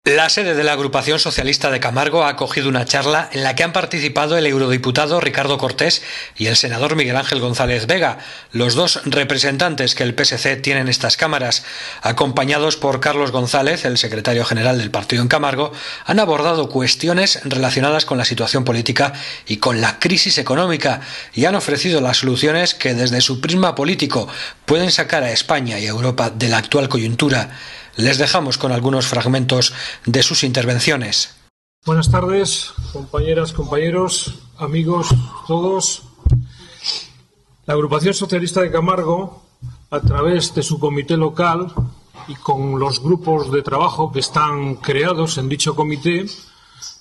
La sede de la Agrupación Socialista de Camargo ha acogido una charla en la que han participado el eurodiputado Ricardo Cortés y el senador Miguel Ángel González Vega, los dos representantes que el PSC tiene en estas cámaras. Acompañados por Carlos González, el secretario general del partido en Camargo, han abordado cuestiones relacionadas con la situación política y con la crisis económica y han ofrecido las soluciones que desde su prisma político pueden sacar a España y a Europa de la actual coyuntura. Les dejamos con algunos fragmentos de sus intervenciones. Buenas tardes, compañeras, compañeros, amigos, todos. La Agrupación Socialista de Camargo, a través de su comité local y con los grupos de trabajo que están creados en dicho comité,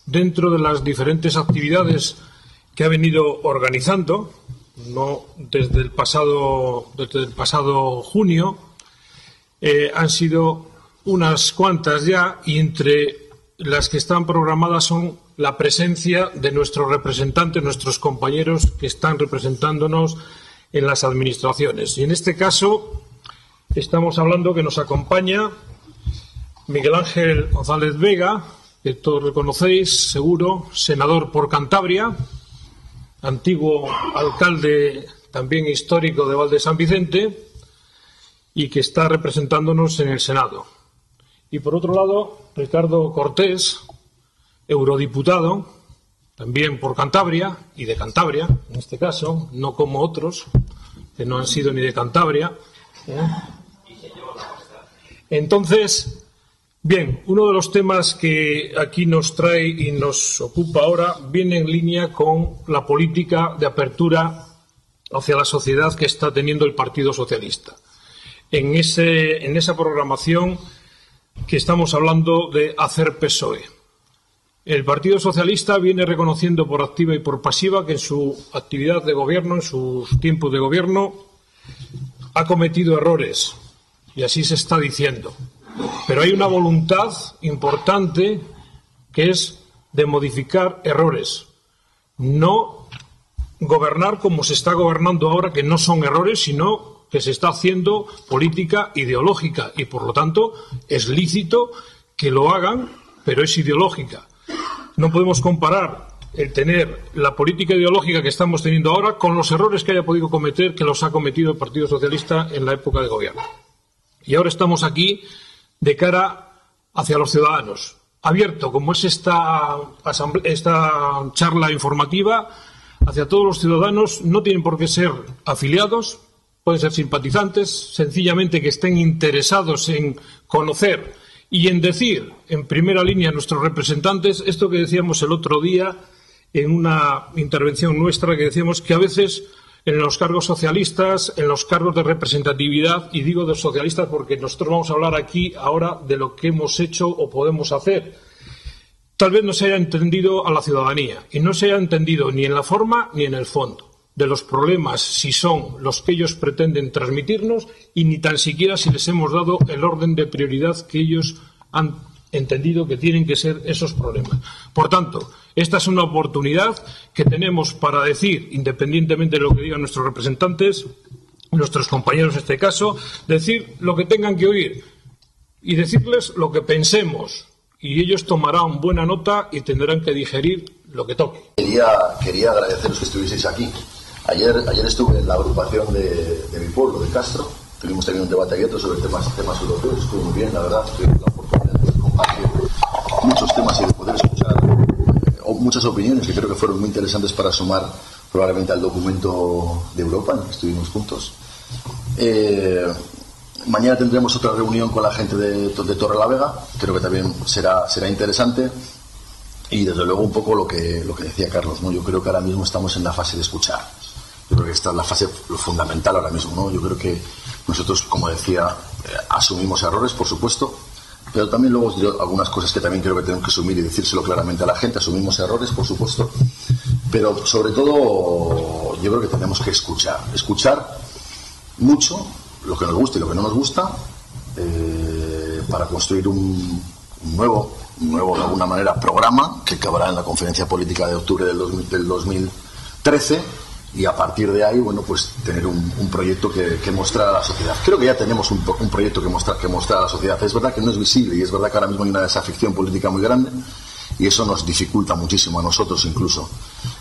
dentro de las diferentes actividades que ha venido organizando, no desde el pasado junio, han sido unas cuantas ya, y entre las que están programadas son la presencia de nuestros representantes, nuestros compañeros que están representándonos en las administraciones. Y en este caso estamos hablando que nos acompaña Miguel Ángel González Vega, que todos reconocéis, seguro, senador por Cantabria, antiguo alcalde también histórico de Val de San Vicente y que está representándonos en el Senado. Y por otro lado, Ricardo Cortés, eurodiputado, también por Cantabria y de Cantabria, en este caso, no como otros, que no han sido ni de Cantabria. Entonces, bien, uno de los temas que aquí nos trae y nos ocupa ahora viene en línea con la política de apertura hacia la sociedad que está teniendo el Partido Socialista. En esa programación que estamos hablando de hacer PSOE. El Partido Socialista viene reconociendo por activa y por pasiva que en su actividad de gobierno, en sus tiempos de gobierno, ha cometido errores, y así se está diciendo. Pero hay una voluntad importante que es de modificar errores, no gobernar como se está gobernando ahora, que no son errores, sino que se está haciendo política ideológica y, por lo tanto, es lícito que lo hagan, pero es ideológica. No podemos comparar el tener la política ideológica que estamos teniendo ahora con los errores que haya podido cometer, que los ha cometido el Partido Socialista en la época de gobierno. Y ahora estamos aquí de cara hacia los ciudadanos. Abierto, como es esta charla informativa, hacia todos los ciudadanos. No tienen por qué ser afiliados, pueden ser simpatizantes, sencillamente que estén interesados en conocer y en decir en primera línea a nuestros representantes esto que decíamos el otro día en una intervención nuestra, que decíamos que a veces en los cargos socialistas, en los cargos de representatividad, y digo de socialistas porque nosotros vamos a hablar aquí ahora de lo que hemos hecho o podemos hacer, tal vez no se haya entendido a la ciudadanía, y no se haya entendido ni en la forma ni en el fondo de los problemas, si son los que ellos pretenden transmitirnos, y ni tan siquiera si les hemos dado el orden de prioridad que ellos han entendido que tienen que ser esos problemas. Por tanto, esta es una oportunidad que tenemos para decir, independientemente de lo que digan nuestros representantes, nuestros compañeros en este caso, decir lo que tengan que oír y decirles lo que pensemos, y ellos tomarán buena nota y tendrán que digerir lo que toque. Quería agradeceros que estuvieseis aquí. Ayer estuve en la agrupación de mi pueblo, de Castro. Tuvimos también un debate abierto sobre temas europeos. Estuvo muy bien, la verdad. Tuve la oportunidad de compartir muchos temas y de poder escuchar muchas opiniones que creo que fueron muy interesantes para sumar probablemente al documento de Europa en el que estuvimos juntos. Mañana tendremos otra reunión con la gente de Torrelavega. Creo que también será interesante. Y desde luego un poco lo que decía Carlos, ¿no? Yo creo que ahora mismo estamos en la fase de escuchar. Yo creo que esta es la fase fundamental ahora mismo, ¿no? Yo creo que nosotros, como decía, asumimos errores, por supuesto, pero también luego os diré algunas cosas que también creo que tenemos que asumir y decírselo claramente a la gente. Asumimos errores, por supuesto, pero sobre todo yo creo que tenemos que escuchar mucho lo que nos gusta y lo que no nos gusta, para construir un nuevo de alguna manera programa que acabará en la conferencia política de octubre del 2013, y a partir de ahí, bueno, pues tener un proyecto que mostrar a la sociedad. Creo que ya tenemos un proyecto que mostrar a la sociedad. Es verdad que no es visible y es verdad que ahora mismo hay una desafección política muy grande y eso nos dificulta muchísimo a nosotros incluso.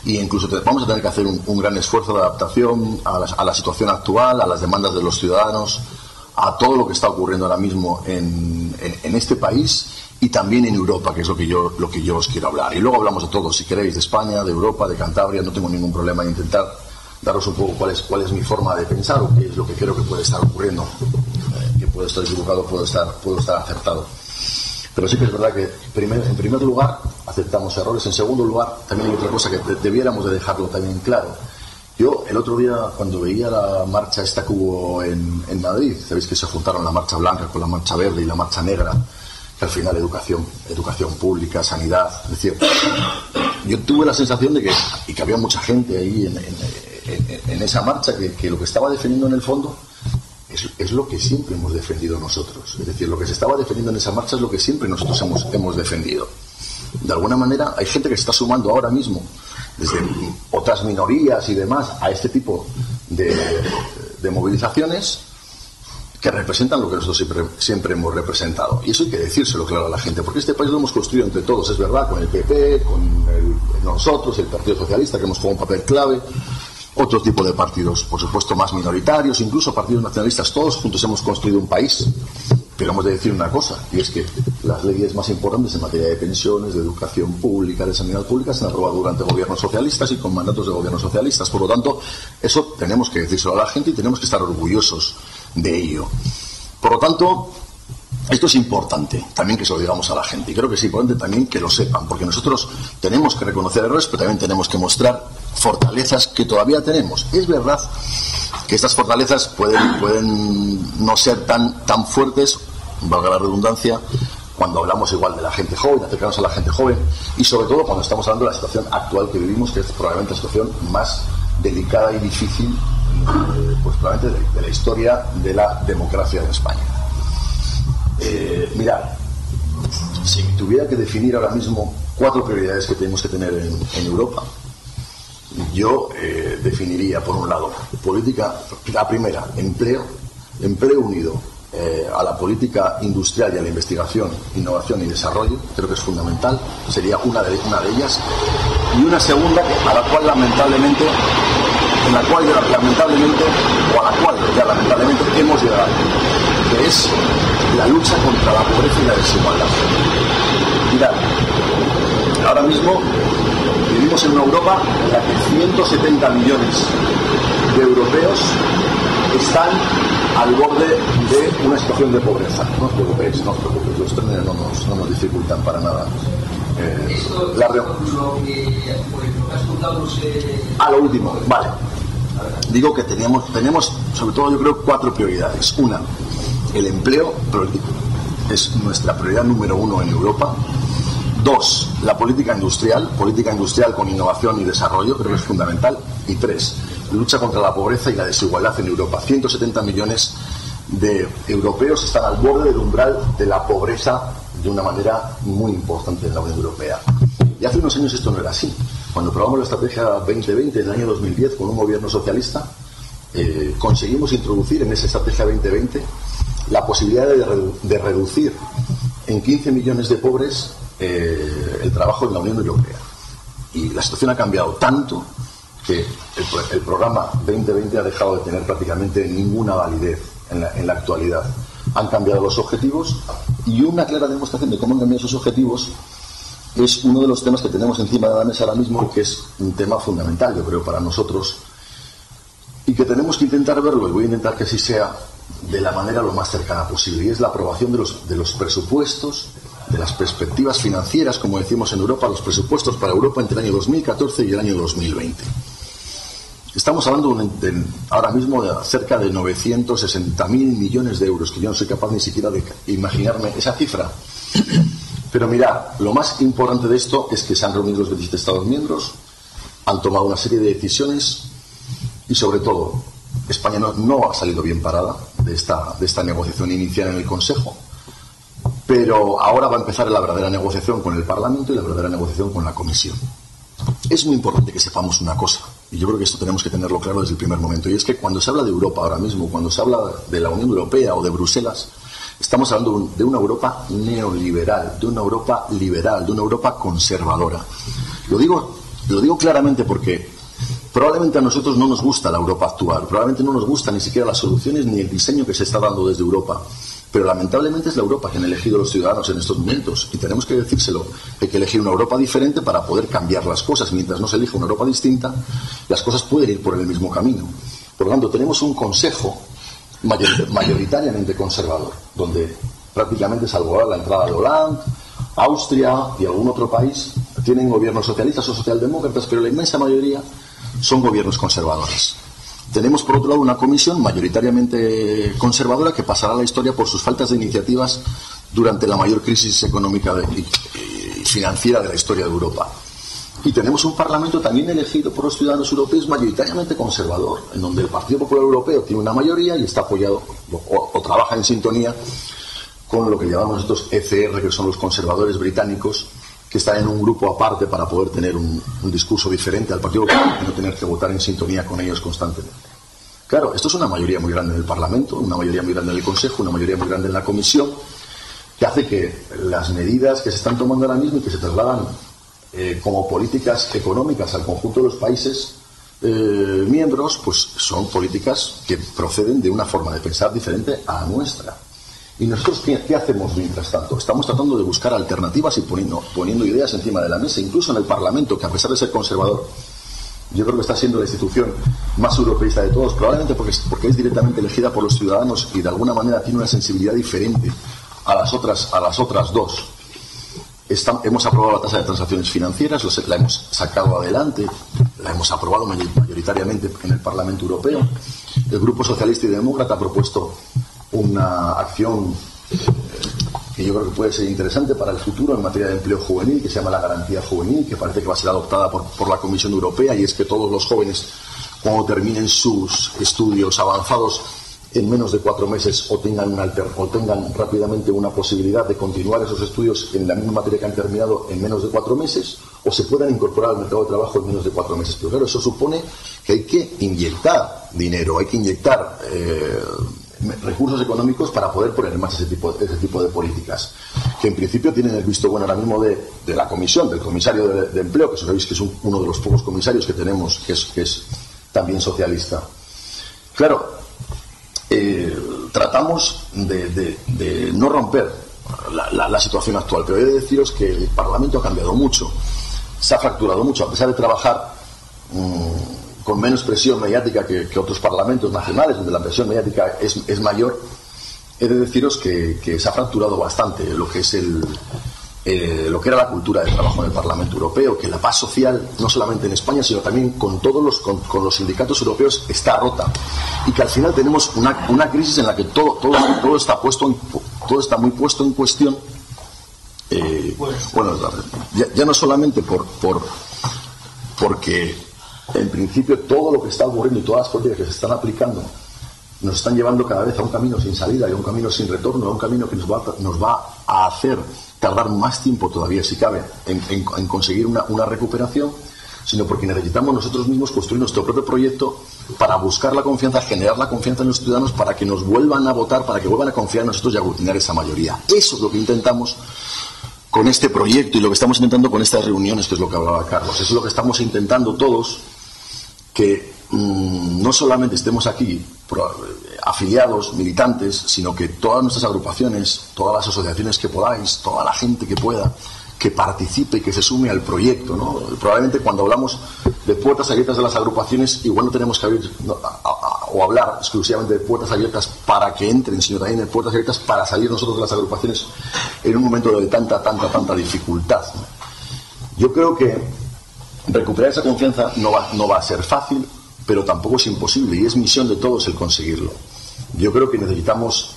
Y incluso vamos a tener que hacer un gran esfuerzo de adaptación a la situación actual, a las demandas de los ciudadanos, a todo lo que está ocurriendo ahora mismo en este país y también en Europa, que es lo que yo os quiero hablar. Y luego hablamos de todo, si queréis, de España, de Europa, de Cantabria. No tengo ningún problema en intentar daros un poco cuál es mi forma de pensar o qué es lo que creo que puede estar ocurriendo. Que puedo estar equivocado, puedo estar acertado. Pero sí que es verdad que en primer lugar aceptamos errores. En segundo lugar, también hay otra cosa que debiéramos de dejarlo también claro. Yo el otro día, cuando veía la marcha esta que hubo en Madrid, sabéis que se juntaron la marcha blanca con la marcha verde y la marcha negra, que al final educación pública, sanidad, es decir, yo tuve la sensación de que había mucha gente ahí en esa marcha que lo que estaba defendiendo en el fondo es lo que siempre hemos defendido nosotros. Es decir, lo que se estaba defendiendo en esa marcha es lo que siempre nosotros hemos defendido. De alguna manera hay gente que se está sumando ahora mismo desde otras minorías y demás a este tipo de movilizaciones que representan lo que nosotros siempre hemos representado. Y eso hay que decírselo claro a la gente, porque este país lo hemos construido entre todos, es verdad, con el PP, con nosotros, el Partido Socialista, que hemos jugado un papel clave, otro tipo de partidos, por supuesto, más minoritarios, incluso partidos nacionalistas, todos juntos hemos construido un país. Pero hemos de decir una cosa, y es que las leyes más importantes en materia de pensiones, de educación pública, de sanidad pública, se han aprobado durante gobiernos socialistas y con mandatos de gobiernos socialistas. Por lo tanto, eso tenemos que decírselo a la gente y tenemos que estar orgullosos de ello. Por lo tanto, esto es importante también que se lo digamos a la gente, y creo que es importante también que lo sepan, porque nosotros tenemos que reconocer errores, pero también tenemos que mostrar fortalezas que todavía tenemos. Es verdad que estas fortalezas pueden no ser tan fuertes, valga la redundancia, cuando hablamos igual de la gente joven, acercarnos a la gente joven, y sobre todo cuando estamos hablando de la situación actual que vivimos, que es probablemente la situación más delicada y difícil, pues probablemente de la historia de la democracia en España. Mirad, si tuviera que definir ahora mismo 4 prioridades que tenemos que tener en Europa, yo definiría, por un lado, política, la primera, empleo unido a la política industrial y a la investigación, innovación y desarrollo, creo que es fundamental, sería una de ellas, y una segunda a la cual lamentablemente hemos llegado, que es la lucha contra la pobreza y la desigualdad. Mirad, ahora mismo vivimos en una Europa en la que 170 millones de europeos están al borde de una situación de pobreza. No os preocupéis, los términos no nos dificultan para nada. Lo último, vale. Digo que tenemos sobre todo, yo creo, 4 prioridades. Una, el empleo es nuestra prioridad número 1 en Europa. 2, la política industrial con innovación y desarrollo, creo que es fundamental. Y 3, lucha contra la pobreza y la desigualdad en Europa. 170 millones de europeos están al borde del umbral de la pobreza de una manera muy importante en la Unión Europea. Y hace unos años esto no era así. Cuando probamos la estrategia 2020 del año 2010 con un gobierno socialista, conseguimos introducir en esa estrategia 2020 la posibilidad de reducir en 15 millones de pobres el trabajo en la Unión Europea. Y la situación ha cambiado tanto que el programa 2020 ha dejado de tener prácticamente ninguna validez en la actualidad. Han cambiado los objetivos, y una clara demostración de cómo han cambiado esos objetivos es uno de los temas que tenemos encima de la mesa ahora mismo, que es un tema fundamental, yo creo, para nosotros, y que tenemos que intentar verlo, y voy a intentar que así sea, de la manera lo más cercana posible, y es la aprobación de los presupuestos, de las perspectivas financieras, como decimos en Europa, los presupuestos para Europa entre el año 2014 y el año 2020. Estamos hablando ahora mismo de cerca de 960.000 millones de euros, que yo no soy capaz ni siquiera de imaginarme esa cifra. Pero mirad, lo más importante de esto es que se han reunido los 27 Estados miembros, han tomado una serie de decisiones y, sobre todo, España no ha salido bien parada de esta negociación inicial en el Consejo, pero ahora va a empezar la verdadera negociación con el Parlamento y la verdadera negociación con la Comisión. Es muy importante que sepamos una cosa. y yo creo que esto tenemos que tenerlo claro desde el primer momento, y es que cuando se habla de Europa ahora mismo, cuando se habla de la Unión Europea o de Bruselas, estamos hablando de una Europa neoliberal, de una Europa liberal, de una Europa conservadora. Lo digo claramente porque probablemente a nosotros no nos gusta la Europa actual, probablemente no nos gusta ni siquiera las soluciones ni el diseño que se está dando desde Europa, pero lamentablemente es la Europa que han elegido los ciudadanos en estos momentos, y tenemos que decírselo. Hay que elegir una Europa diferente para poder cambiar las cosas. Mientras no se elija una Europa distinta, las cosas pueden ir por el mismo camino. Por lo tanto, tenemos un Consejo mayoritariamente conservador, donde prácticamente, salvo ahora la entrada de Hollande, Austria y algún otro país, tienen gobiernos socialistas o socialdemócratas, pero la inmensa mayoría son gobiernos conservadores. Tenemos, por otro lado, una comisión mayoritariamente conservadora que pasará a la historia por sus faltas de iniciativas durante la mayor crisis económica y financiera de la historia de Europa. Y tenemos un Parlamento también elegido por los ciudadanos europeos mayoritariamente conservador, en donde el Partido Popular Europeo tiene una mayoría y está apoyado o trabaja en sintonía con lo que llamamos nosotros ECR, que son los conservadores británicos, que están en un grupo aparte para poder tener un discurso diferente al Partido Popular y no tener que votar en sintonía con ellos constantemente. Claro, esto es una mayoría muy grande en el Parlamento, una mayoría muy grande en el Consejo, una mayoría muy grande en la Comisión, que hace que las medidas que se están tomando ahora mismo y que se trasladan como políticas económicas al conjunto de los países miembros, pues son políticas que proceden de una forma de pensar diferente a la nuestra. ¿Y nosotros qué hacemos mientras tanto? Estamos tratando de buscar alternativas y poniendo ideas encima de la mesa, incluso en el Parlamento, que a pesar de ser conservador, yo creo que está siendo la institución más europeísta de todos, probablemente porque es directamente elegida por los ciudadanos y de alguna manera tiene una sensibilidad diferente a las otras dos. Hemos aprobado la tasa de transacciones financieras, la hemos sacado adelante, la hemos aprobado mayoritariamente en el Parlamento Europeo. El Grupo Socialista y Demócrata ha propuesto una acción que yo creo que puede ser interesante para el futuro en materia de empleo juvenil, que se llama la garantía juvenil, que parece que va a ser adoptada por la Comisión Europea, y es que todos los jóvenes, cuando terminen sus estudios avanzados, en menos de 4 meses o tengan rápidamente una posibilidad de continuar esos estudios en la misma materia que han terminado en menos de 4 meses, o se puedan incorporar al mercado de trabajo en menos de 4 meses. Pero claro, eso supone que hay que inyectar dinero, hay que inyectar recursos económicos para poder poner en marcha ese tipo de políticas, que en principio tienen el visto bueno ahora mismo de la Comisión, del comisario de Empleo, que sabéis que es uno de los pocos comisarios que tenemos, que es también socialista. Claro, tratamos de no romper la situación actual, pero he de deciros que el Parlamento ha cambiado mucho, se ha fracturado mucho, a pesar de trabajar con menos presión mediática que otros parlamentos nacionales, donde la presión mediática es mayor. He de deciros que se ha fracturado bastante lo que es lo que era la cultura de trabajo en el Parlamento Europeo, que la paz social, no solamente en España, sino también con los sindicatos europeos, está rota, y que al final tenemos una crisis en la que todo está muy puesto en cuestión. Bueno, ya no solamente porque en principio todo lo que está ocurriendo y todas las políticas que se están aplicando nos están llevando cada vez a un camino sin salida y a un camino sin retorno, a un camino que nos va a hacer tardar más tiempo todavía, si cabe, en conseguir una recuperación, sino porque necesitamos nosotros mismos construir nuestro propio proyecto para buscar la confianza, generar la confianza en los ciudadanos, para que nos vuelvan a votar, para que vuelvan a confiar en nosotros y aglutinar esa mayoría. Eso es lo que intentamos con este proyecto y lo que estamos intentando con estas reuniones, que es lo que hablaba Carlos. Eso es lo que estamos intentando todos, que no solamente estemos aquí afiliados, militantes, sino que todas nuestras agrupaciones, todas las asociaciones que podáis, toda la gente que pueda, que participe y que se sume al proyecto, ¿no? Probablemente cuando hablamos de puertas abiertas de las agrupaciones, igual no tenemos que abrir o hablar exclusivamente de puertas abiertas para que entren, sino también de puertas abiertas para salir nosotros de las agrupaciones en un momento de tanta dificultad, ¿no? Yo creo que recuperar esa confianza no va a ser fácil, pero tampoco es imposible, y es misión de todos el conseguirlo. Yo creo que necesitamos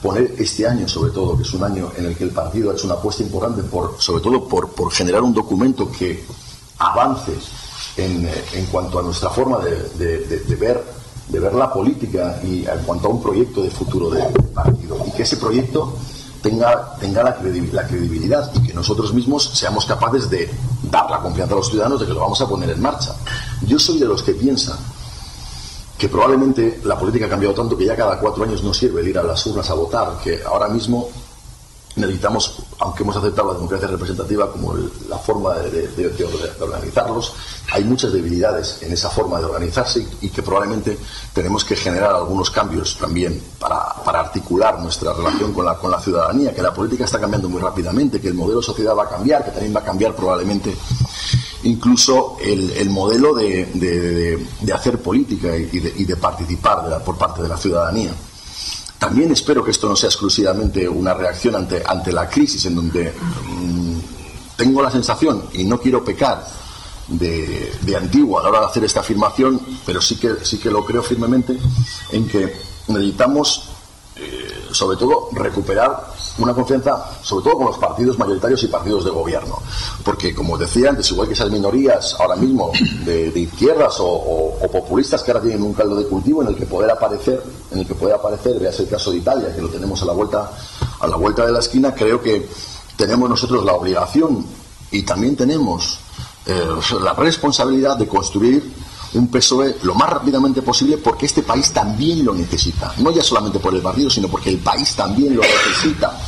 poner este año, sobre todo, que es un año en el que el partido ha hecho una apuesta importante sobre todo por generar un documento que avance en cuanto a nuestra forma de ver la política y en cuanto a un proyecto de futuro del partido, y que ese proyecto tenga la credibilidad y que nosotros mismos seamos capaces de dar la confianza a los ciudadanos de que lo vamos a poner en marcha. Yo soy de los que piensan que probablemente la política ha cambiado tanto que ya cada 4 años no sirve el ir a las urnas a votar, que ahora mismo necesitamos, aunque hemos aceptado la democracia representativa como la forma de organizarlos, hay muchas debilidades en esa forma de organizarse y que probablemente tenemos que generar algunos cambios también para articular nuestra relación con la ciudadanía, que la política está cambiando muy rápidamente, que el modelo de sociedad va a cambiar, que también va a cambiar probablemente incluso el modelo de hacer política y de participar por parte de la ciudadanía. También espero que esto no sea exclusivamente una reacción ante la crisis, en donde tengo la sensación, y no quiero pecar de antiguo a la hora de hacer esta afirmación, pero sí que lo creo firmemente, en que necesitamos sobre todo recuperar una confianza, sobre todo con los partidos mayoritarios y partidos de gobierno, porque como decía antes, igual que esas minorías ahora mismo de izquierdas o populistas que ahora tienen un caldo de cultivo en el que puede aparecer, veas el caso de Italia, que lo tenemos a la vuelta de la esquina, creo que tenemos nosotros la obligación y también tenemos la responsabilidad de construir un PSOE lo más rápidamente posible, porque este país también lo necesita, no ya solamente por el partido, sino porque el país también lo necesita,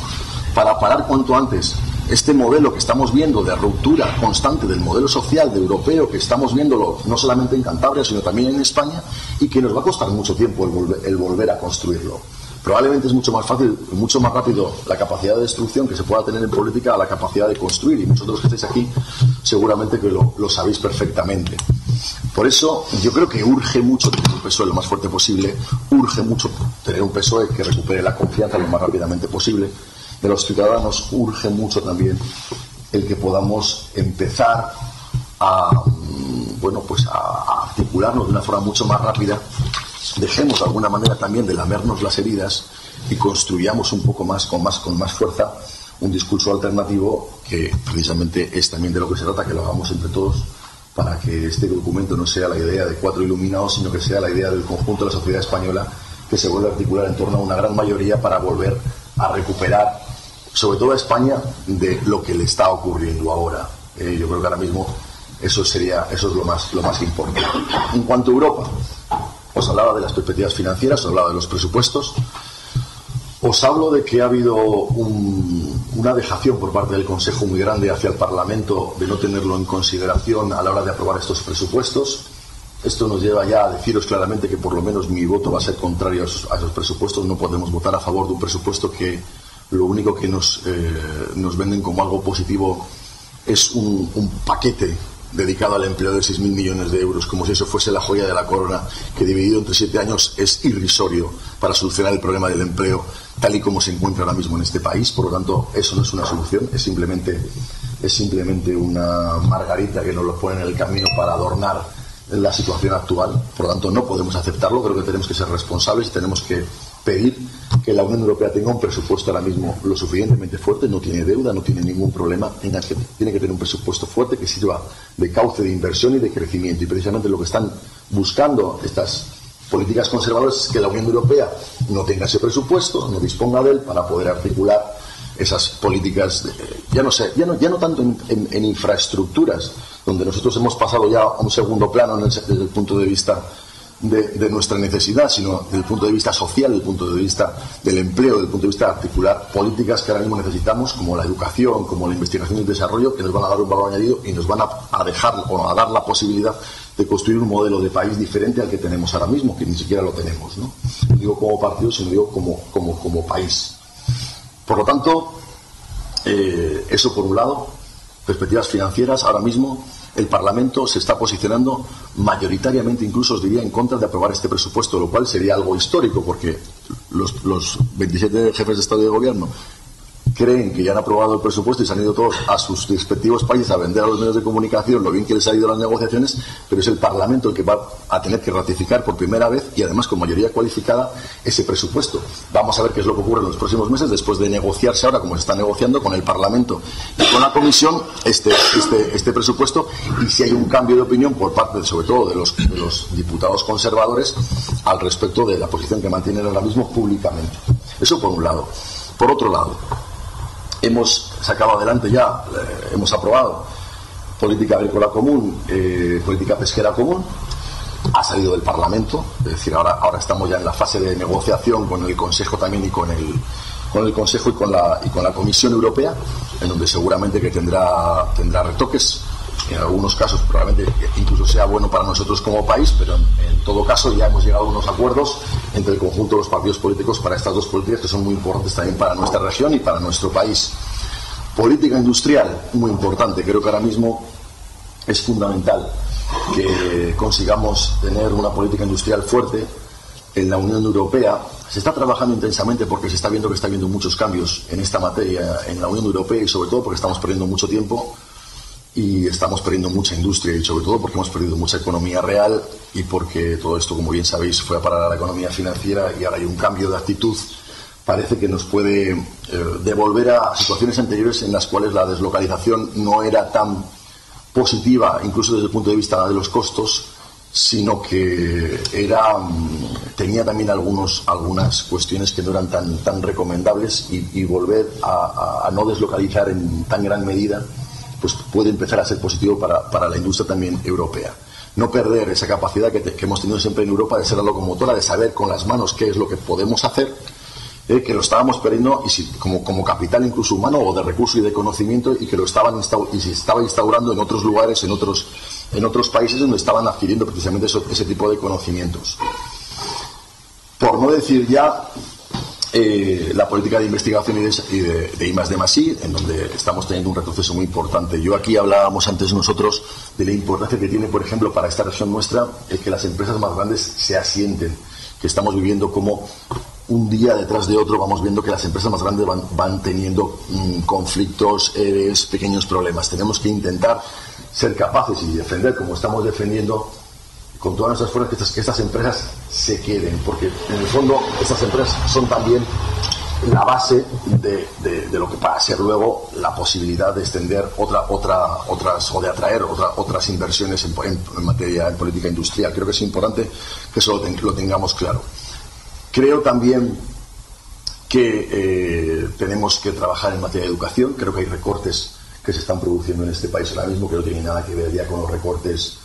para parar cuanto antes este modelo que estamos viendo de ruptura constante del modelo social de europeo, que estamos viéndolo no solamente en Cantabria sino también en España, y que nos va a costar mucho tiempo el volver a construirlo. Probablemente es mucho más fácil, mucho más rápido la capacidad de destrucción que se pueda tener en política a la capacidad de construir, y vosotros que estáis aquí seguramente que lo sabéis perfectamente. Por eso yo creo que urge mucho tener un PSOE lo más fuerte posible, urge mucho tener un PSOE que recupere la confianza lo más rápidamente posible de los ciudadanos, urge mucho también el que podamos empezar a articularnos de una forma mucho más rápida, dejemos de alguna manera también de lamernos las heridas y construyamos un poco más, con más fuerza, un discurso alternativo que precisamente es también de lo que se trata, que lo hagamos entre todos, para que este documento no sea la idea de 4 iluminados, sino que sea la idea del conjunto de la sociedad española, que se vuelve a articular en torno a una gran mayoría para volver a recuperar, sobre todo a España, de lo que le está ocurriendo ahora. Yo creo que ahora mismo eso es lo más importante. En cuanto a Europa, os hablaba de las perspectivas financieras, os hablaba de los presupuestos. Os hablo de que ha habido una dejación por parte del Consejo muy grande hacia el Parlamento de no tenerlo en consideración a la hora de aprobar estos presupuestos. Esto nos lleva ya a deciros claramente que por lo menos mi voto va a ser contrario a esos presupuestos. No podemos votar a favor de un presupuesto que lo único que nos venden como algo positivo es un paquete dedicado al empleo de 6.000 millones de euros, como si eso fuese la joya de la corona, que dividido entre 7 años es irrisorio para solucionar el problema del empleo tal y como se encuentra ahora mismo en este país. Por lo tanto, eso no es una solución, es simplemente una margarita que nos lo pone en el camino para adornar la situación actual. Por lo tanto, no podemos aceptarlo. Creo que tenemos que ser responsables y tenemos que pedir que la Unión Europea tenga un presupuesto ahora mismo lo suficientemente fuerte, no tiene deuda, no tiene ningún problema, tiene que tener un presupuesto fuerte que sirva de cauce de inversión y de crecimiento, y precisamente lo que están buscando estas políticas conservadoras es que la Unión Europea no tenga ese presupuesto, no disponga de él para poder articular esas políticas ya no tanto en infraestructuras, donde nosotros hemos pasado ya a un segundo plano desde el punto de vista de nuestra necesidad, sino desde el punto de vista social, desde el punto de vista del empleo, desde el punto de vista de articular políticas que ahora mismo necesitamos, como la educación, como la investigación y el desarrollo, que nos van a dar un valor añadido y nos van a dejar o a dar la posibilidad de construir un modelo de país diferente al que tenemos ahora mismo, que ni siquiera lo tenemos, ¿no? No digo como partido, sino digo como país. Por lo tanto, eso por un lado. Perspectivas financieras, ahora mismo el Parlamento se está posicionando mayoritariamente, incluso os diría, en contra de aprobar este presupuesto, lo cual sería algo histórico, porque los 27 jefes de Estado y de Gobierno creen que ya han aprobado el presupuesto y se han ido todos a sus respectivos países a vender a los medios de comunicación lo bien que les ha ido las negociaciones, pero es el Parlamento el que va a tener que ratificar por primera vez, y además con mayoría cualificada, ese presupuesto. Vamos a ver qué es lo que ocurre en los próximos meses, después de negociarse ahora, como se está negociando con el Parlamento y con la Comisión, este presupuesto, y si hay un cambio de opinión por parte, sobre todo, de los diputados conservadores al respecto de la posición que mantienen ahora mismo públicamente. Eso por un lado. Por otro lado, hemos sacado adelante ya, hemos aprobado política agrícola común, política pesquera común, ha salido del Parlamento, es decir, ahora estamos ya en la fase de negociación con el Consejo también y con el Consejo y con la Comisión Europea, en donde seguramente que tendrá retoques. En algunos casos probablemente incluso sea bueno para nosotros como país, pero en todo caso ya hemos llegado a unos acuerdos entre el conjunto de los partidos políticos para estas dos políticas que son muy importantes también para nuestra región y para nuestro país. Política industrial, muy importante. Creo que ahora mismo es fundamental que consigamos tener una política industrial fuerte en la Unión Europea. Se está trabajando intensamente porque se está viendo que está habiendo muchos cambios en esta materia en la Unión Europea y sobre todo porque estamos perdiendo mucho tiempo y estamos perdiendo mucha industria y sobre todo porque hemos perdido mucha economía real y porque todo esto, como bien sabéis, fue a parar a la economía financiera y ahora hay un cambio de actitud. Parece que nos puede devolver a situaciones anteriores en las cuales la deslocalización no era tan positiva, incluso desde el punto de vista de los costos, sino que tenía también algunas cuestiones que no eran tan recomendables y volver a no deslocalizar en tan gran medida pues puede empezar a ser positivo para la industria también europea. No perder esa capacidad que hemos tenido siempre en Europa de ser la locomotora, de saber con las manos qué es lo que podemos hacer, que lo estábamos perdiendo como capital incluso humano o de recurso y de conocimiento y que se estaba instaurando en otros lugares, en otros países donde estaban adquiriendo precisamente ese tipo de conocimientos. Por no decir ya la política de investigación y de I+D+I, en donde estamos teniendo un retroceso muy importante. Aquí hablábamos antes nosotros de la importancia que tiene, por ejemplo, para esta región nuestra, el que las empresas más grandes se asienten, que estamos viviendo como un día detrás de otro vamos viendo que las empresas más grandes van teniendo conflictos, pequeños problemas. Tenemos que intentar ser capaces y defender, como estamos defendiendo, con todas nuestras fuerzas, que estas empresas se queden, porque en el fondo estas empresas son también la base de lo que va a ser luego la posibilidad de extender otras o de atraer otras inversiones en materia de política industrial. Creo que es importante que eso lo tengamos claro. Creo también que tenemos que trabajar en materia de educación. Creo que hay recortes que se están produciendo en este país ahora mismo, que no tienen nada que ver ya con los recortes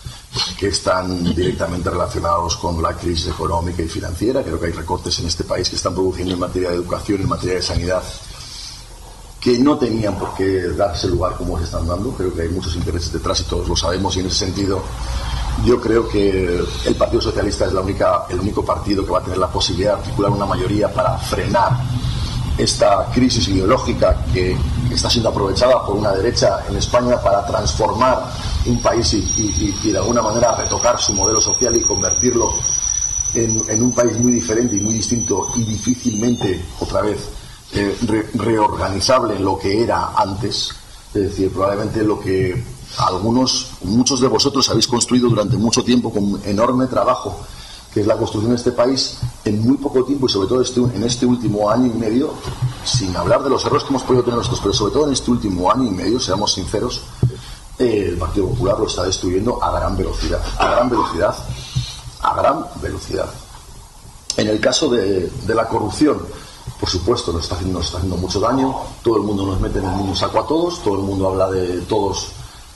que están directamente relacionados con la crisis económica y financiera. Creo que hay recortes en este país que están produciendo en materia de educación, en materia de sanidad, que no tenían por qué darse lugar como se están dando. Creo que hay muchos intereses detrás y todos lo sabemos, y en ese sentido yo creo que el Partido Socialista es el único partido que va a tener la posibilidad de articular una mayoría para frenar esta crisis ideológica que está siendo aprovechada por una derecha en España para transformar un país y de alguna manera retocar su modelo social y convertirlo en un país muy diferente y muy distinto y difícilmente otra vez reorganizable en lo que era antes. Es decir, probablemente lo que muchos de vosotros habéis construido durante mucho tiempo con enorme trabajo, que es la construcción de este país, en muy poco tiempo y sobre todo en este último año y medio, sin hablar de los errores que hemos podido tener nosotros, pero sobre todo en este último año y medio, seamos sinceros, el Partido Popular lo está destruyendo a gran velocidad. En el caso de la corrupción, por supuesto, nos está haciendo mucho daño. Todo el mundo nos mete en el mismo saco a todos, todo el mundo habla de todos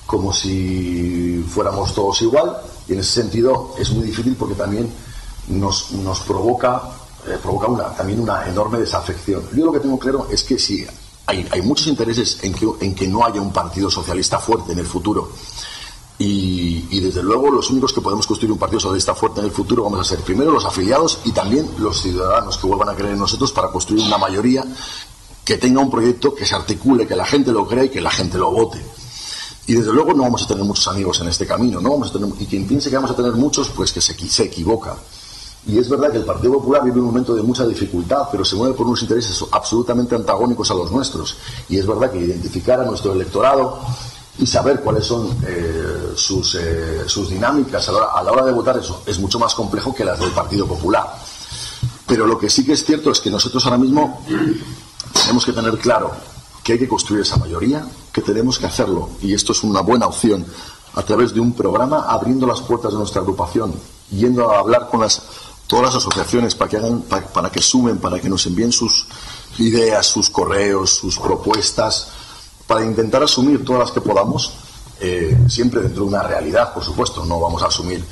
como si fuéramos todos igual, y en ese sentido es muy difícil porque también nos provoca también una enorme desafección. Yo lo que tengo claro es que si hay muchos intereses en que no haya un partido socialista fuerte en el futuro, y desde luego los únicos que podemos construir un partido socialista fuerte en el futuro vamos a ser primero los afiliados y también los ciudadanos que vuelvan a creer en nosotros para construir una mayoría que tenga un proyecto que se articule, que la gente lo crea y que la gente lo vote. Y desde luego no vamos a tener muchos amigos en este camino, y quien piense que vamos a tener muchos, pues que se equivoca. Y es verdad que el Partido Popular vive un momento de mucha dificultad, pero se mueve por unos intereses absolutamente antagónicos a los nuestros. Y es verdad que identificar a nuestro electorado y saber cuáles son sus dinámicas a la hora de votar, eso es mucho más complejo que las del Partido Popular. Pero lo que sí que es cierto es que nosotros ahora mismo tenemos que tener claro que hay que construir esa mayoría, que tenemos que hacerlo, y esto es una buena opción, a través de un programa, abriendo las puertas de nuestra agrupación, yendo a hablar con todas las asociaciones para que sumen, para que nos envíen sus ideas, sus correos, sus propuestas, para intentar asumir todas las que podamos siempre dentro de una realidad, por supuesto, no vamos a asumir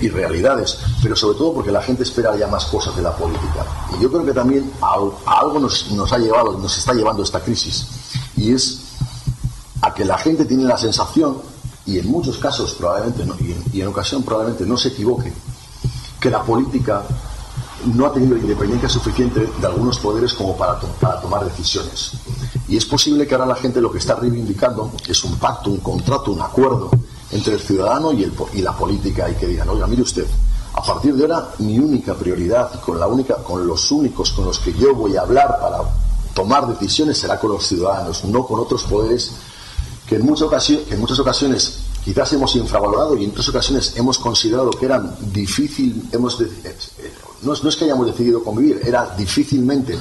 irrealidades, pero sobre todo porque la gente espera ya más cosas de la política. Y yo creo que también a algo nos está llevando esta crisis, y es a que la gente tiene la sensación, y en muchos casos probablemente no, y en ocasión probablemente no se equivoque, que la política no ha tenido independencia suficiente de algunos poderes como para tomar decisiones. Y es posible que ahora la gente lo que está reivindicando es un pacto, un contrato, un acuerdo entre el ciudadano y la política, y que digan, oiga, mire usted, a partir de ahora mi única prioridad, con los únicos con los que yo voy a hablar para tomar decisiones será con los ciudadanos, no con otros poderes que en muchas ocasiones quizás hemos infravalorado, y en otras ocasiones hemos considerado que eran no es que hayamos decidido convivir, era difícilmente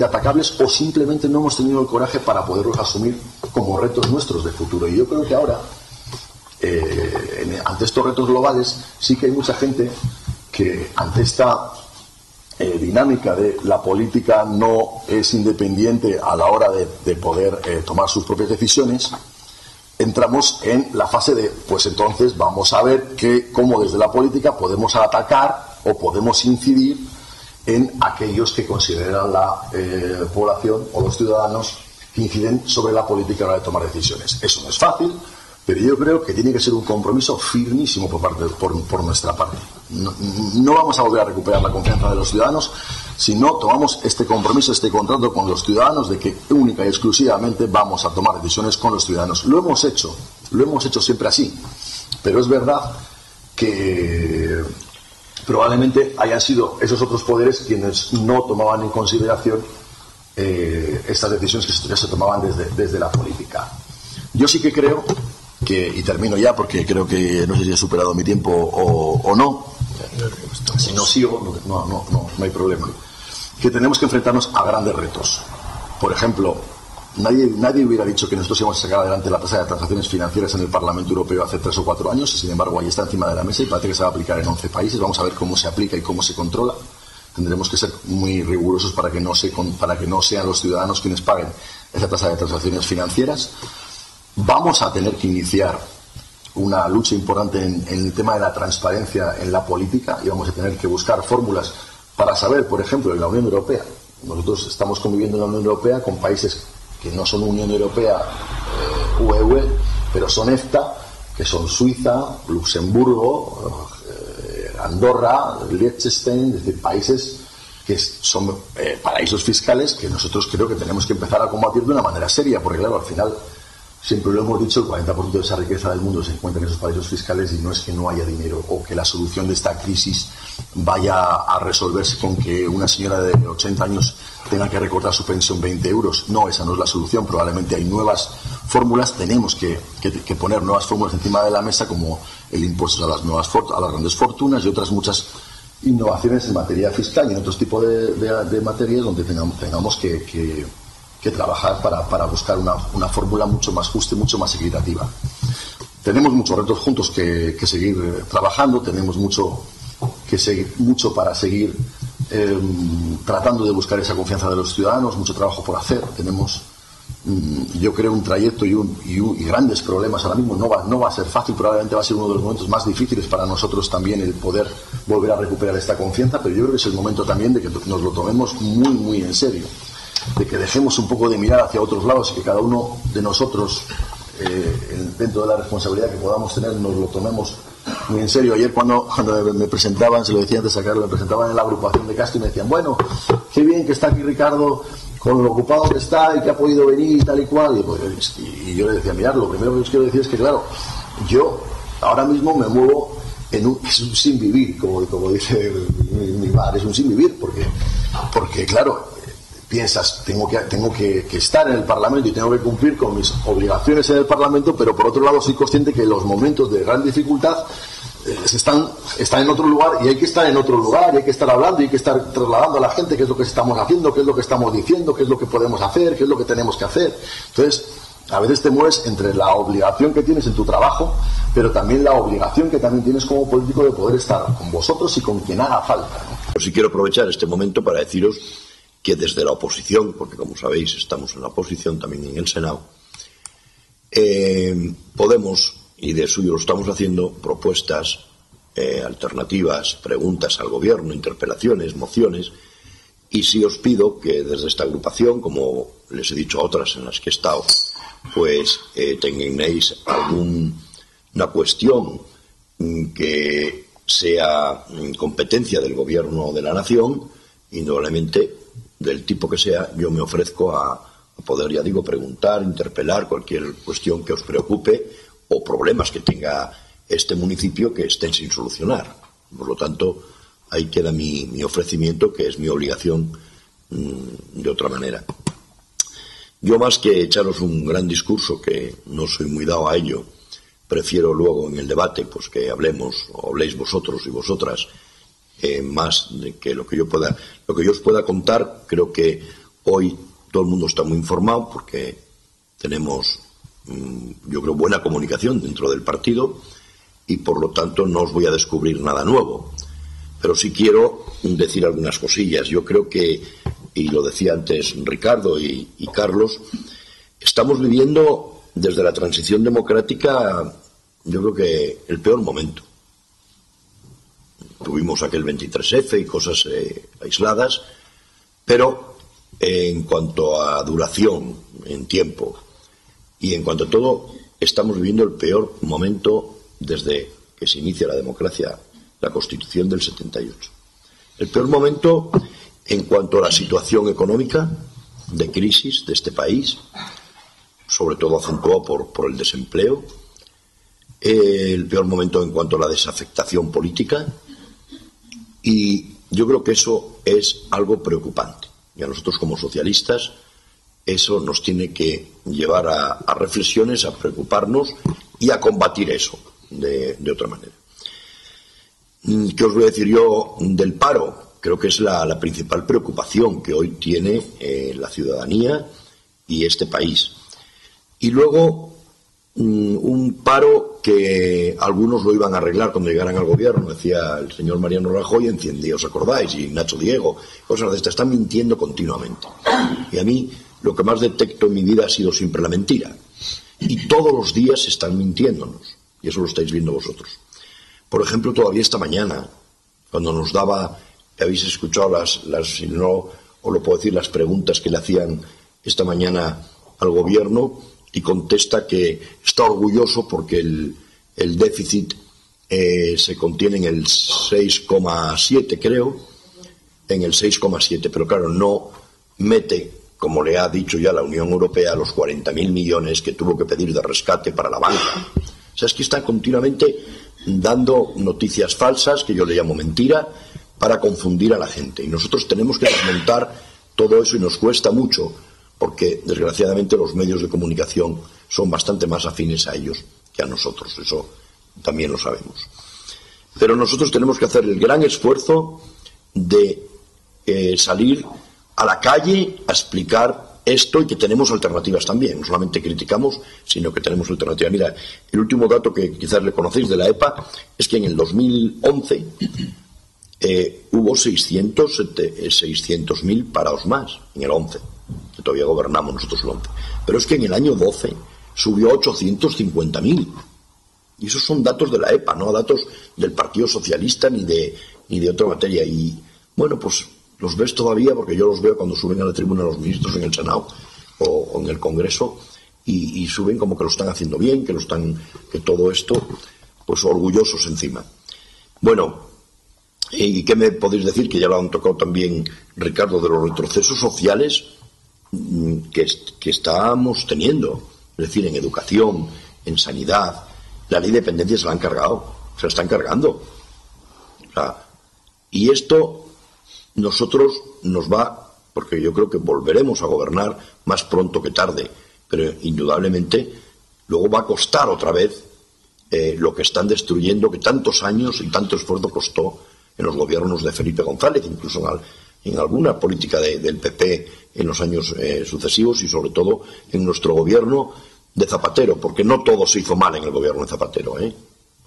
atacables, o simplemente no hemos tenido el coraje para poderlos asumir como retos nuestros de futuro. Y yo creo que ahora, ante estos retos globales, sí que hay mucha gente que ante esta dinámica de la política no es independiente a la hora de poder tomar sus propias decisiones, entramos en la fase de, pues entonces vamos a ver cómo desde la política podemos atacar o podemos incidir en aquellos que consideran la población o los ciudadanos que inciden sobre la política a la hora de tomar decisiones. Eso no es fácil, pero yo creo que tiene que ser un compromiso firmísimo por nuestra parte. No vamos a volver a recuperar la confianza de los ciudadanos si no tomamos este compromiso, este contrato con los ciudadanos de que única y exclusivamente vamos a tomar decisiones con los ciudadanos. Lo hemos hecho siempre así, pero es verdad que probablemente hayan sido esos otros poderes quienes no tomaban en consideración estas decisiones que se tomaban desde la política. Yo sí que creo que, y termino ya porque creo que no sé si he superado mi tiempo o no, si no sigo no hay problema, que tenemos que enfrentarnos a grandes retos. Por ejemplo, nadie hubiera dicho que nosotros íbamos a sacar adelante la tasa de transacciones financieras en el Parlamento Europeo hace 3 o 4 años, y sin embargo ahí está encima de la mesa y parece que se va a aplicar en 11 países. Vamos a ver cómo se aplica y cómo se controla. Tendremos que ser muy rigurosos para que no sean los ciudadanos quienes paguen esa tasa de transacciones financieras. Vamos a tener que iniciar una lucha importante en el tema de la transparencia en la política, y vamos a tener que buscar fórmulas para saber, por ejemplo, en la Unión Europea. Nosotros estamos conviviendo en la Unión Europea con países que no son Unión Europea UE, pero son EFTA, que son Suiza, Luxemburgo, Andorra, Liechtenstein, es decir, países que son paraísos fiscales que nosotros creo que tenemos que empezar a combatir de una manera seria, porque claro, al final, siempre lo hemos dicho, el 40% de esa riqueza del mundo se encuentra en esos paraísos fiscales, y no es que no haya dinero o que la solución de esta crisis vaya a resolverse con que una señora de 80 años tenga que recortar su pensión 20 euros. No, esa no es la solución. Probablemente hay nuevas fórmulas, tenemos que poner nuevas fórmulas encima de la mesa, como el impuesto a las grandes fortunas y otras muchas innovaciones en materia fiscal y en otros tipos de materias donde tengamos que trabajar para buscar una fórmula mucho más justa y mucho más equitativa. Tenemos muchos retos juntos que seguir trabajando, tenemos mucho para seguir tratando de buscar esa confianza de los ciudadanos, mucho trabajo por hacer. Tenemos, yo creo, un trayecto y grandes problemas ahora mismo. No va a ser fácil, probablemente va a ser uno de los momentos más difíciles para nosotros también el poder volver a recuperar esta confianza, pero yo creo que es el momento también de que nos lo tomemos muy, muy en serio, de que dejemos un poco de mirar hacia otros lados y que cada uno de nosotros, dentro de la responsabilidad que podamos tener, nos lo tomemos muy en serio. Ayer cuando me presentaban, se lo decía antes a Carlos, me presentaban en la agrupación de Castro y me decían, bueno, qué bien que está aquí Ricardo con lo ocupado que está y que ha podido venir y tal y cual. Y yo le decía, mirad, lo primero que os quiero decir es que, claro, yo ahora mismo me muevo es un sin vivir, como dice mi madre, es un sin vivir, porque claro, piensas, tengo que estar en el Parlamento y tengo que cumplir con mis obligaciones en el Parlamento, pero por otro lado soy consciente que los momentos de gran dificultad están en otro lugar, y hay que estar en otro lugar, y hay que estar hablando, y hay que estar trasladando a la gente qué es lo que estamos haciendo, qué es lo que estamos diciendo, qué es lo que podemos hacer, qué es lo que tenemos que hacer. Entonces, a veces te mueves entre la obligación que tienes en tu trabajo, pero también la obligación que también tienes como político de poder estar con vosotros y con quien haga falta, ¿no? Pues sí quiero aprovechar este momento para deciros que desde la oposición, porque como sabéis estamos en la oposición también en el Senado, Podemos, y de suyo lo estamos haciendo, propuestas alternativas, preguntas al gobierno, interpelaciones, mociones, y sí os pido que desde esta agrupación, como les he dicho a otras en las que he estado, pues tengáis alguna cuestión que sea competencia del gobierno de la nación, indudablemente del tipo que sea. Yo me ofrezco a poder, ya digo, preguntar, interpelar cualquier cuestión que os preocupe o problemas que tenga este municipio que estén sin solucionar. Por lo tanto, ahí queda mi ofrecimiento, que es mi obligación de otra manera. Yo, más que echaros un gran discurso, que no soy muy dado a ello, prefiero luego en el debate pues que hablemos, o habléis vosotros y vosotras, más de que lo que yo os pueda contar. Creo que hoy todo el mundo está muy informado, porque tenemos, yo creo, buena comunicación dentro del partido, y por lo tanto no os voy a descubrir nada nuevo, pero sí quiero decir algunas cosillas. Yo creo que, y lo decía antes Ricardo y Carlos, estamos viviendo desde la transición democrática, yo creo que el peor momento. Tuvimos aquel 23F y cosas aisladas, pero en cuanto a duración, en tiempo, y en cuanto a todo, estamos viviendo el peor momento desde que se inicia la democracia, la Constitución del 78. El peor momento en cuanto a la situación económica de crisis de este país, sobre todo acentuado por el desempleo. El peor momento en cuanto a la desafectación política, y yo creo que eso es algo preocupante, y a nosotros como socialistas eso nos tiene que llevar a reflexiones, a preocuparnos y a combatir eso de otra manera. ¿Qué os voy a decir yo del paro? Creo que es la principal preocupación que hoy tiene la ciudadanía y este país. Y luego un paro que algunos lo iban a arreglar cuando llegaran al gobierno, decía el señor Mariano Rajoy en 100 días, ¿os acordáis? Y Nacho Diego, cosas de estas. Están mintiendo continuamente. Y a mí lo que más detecto en mi vida ha sido siempre la mentira. Y todos los días están mintiéndonos. Y eso lo estáis viendo vosotros. Por ejemplo, todavía esta mañana, cuando nos daba, habéis escuchado si no os lo puedo decir, las preguntas que le hacían esta mañana al gobierno, y contesta que está orgulloso porque el déficit se contiene en el 6,7, creo, en el 6,7, pero claro, no mete, como le ha dicho ya la Unión Europea, los 40.000 millones que tuvo que pedir de rescate para la banca. O sea, es que están continuamente dando noticias falsas, que yo le llamo mentira, para confundir a la gente. Y nosotros tenemos que desmontar todo eso, y nos cuesta mucho, porque desgraciadamente los medios de comunicación son bastante más afines a ellos que a nosotros. Eso también lo sabemos. Pero nosotros tenemos que hacer el gran esfuerzo de salir a la calle a explicar esto, y que tenemos alternativas también. No solamente criticamos, sino que tenemos alternativas. Mira, el último dato que quizás le conocéis de la EPA es que en el 2011 hubo 600.000 parados más, en el 11, que todavía gobernamos nosotros el 11. Pero es que en el año 12 subió a 850.000. Y esos son datos de la EPA, no datos del Partido Socialista ni de otra materia. Y bueno, pues los ves todavía, porque yo los veo cuando suben a la tribuna los ministros en el Senado o en el Congreso, y suben como que lo están haciendo bien, que todo esto, pues orgullosos encima. Bueno, ¿y qué me podéis decir? Que ya lo han tocado también, Ricardo, de los retrocesos sociales que estamos teniendo. Es decir, en educación, en sanidad, la ley de dependencia se la han cargado, se la están cargando. O sea, y esto nosotros nos va, porque yo creo que volveremos a gobernar más pronto que tarde, pero indudablemente luego va a costar otra vez lo que están destruyendo, que tantos años y tanto esfuerzo costó en los gobiernos de Felipe González, incluso en alguna política del PP en los años sucesivos, y sobre todo en nuestro gobierno de Zapatero, porque no todo se hizo mal en el gobierno de Zapatero,